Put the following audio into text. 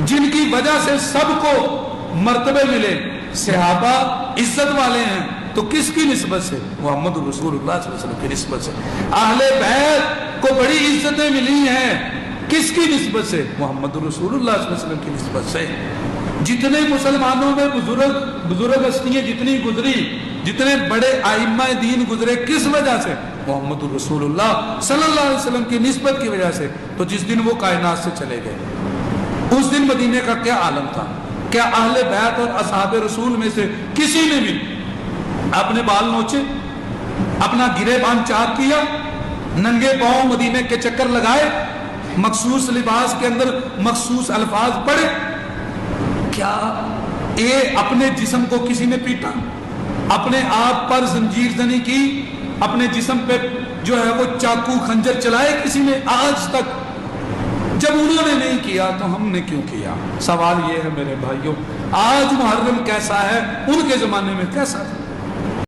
جن کی وجہ سے سب کو مرتبے ملے. صحابہ عزت والے ہیں تو کس کی نسبت سے؟ محمد رسول اللہ صلی اللہ علیہ وسلم کی نسبت سے. اہل بیت کو بڑی عزتیں ملی ہیں کس کی نسبت سے؟ محمد رسول اللہ صلی اللہ علیہ وسلم کی نسبت سے. جتنے مسلمانوں میں بزرگ ہستیاں جتنی گزری، جتنے بڑے ائمہ دین گزرے، کس وجہ سے؟ محمد رسول اللہ صلی اللہ علیہ وسلم کی نسبت کی وجہ سے. تو جس دن وہ کائنات سے چلے گئے اس دن مدینے کا کیا عالم تھا؟ کیا اہل بیت اور اصحاب رسول میں سے کسی نے بھی اپنے بال نوچے، اپنا گرے بان چاک کیا، ننگے پاؤں مدینے کے چکر لگائے، مخصوص لباس کے اندر مخصوص الفاظ پڑھے؟ کیا اپنے جسم کو کسی نے پیٹا، اپنے آپ پر زنجیر زنی کی، اپنے جسم پہ جو ہے وہ چاقو خنجر چلائے کسی نے آج تک؟ جب انہوں نے نہیں کیا تو ہم نے کیوں کیا؟ سوال یہ ہے میرے بھائیوں، آج محرم کیسا ہے، ان کے زمانے میں کیسا تھا؟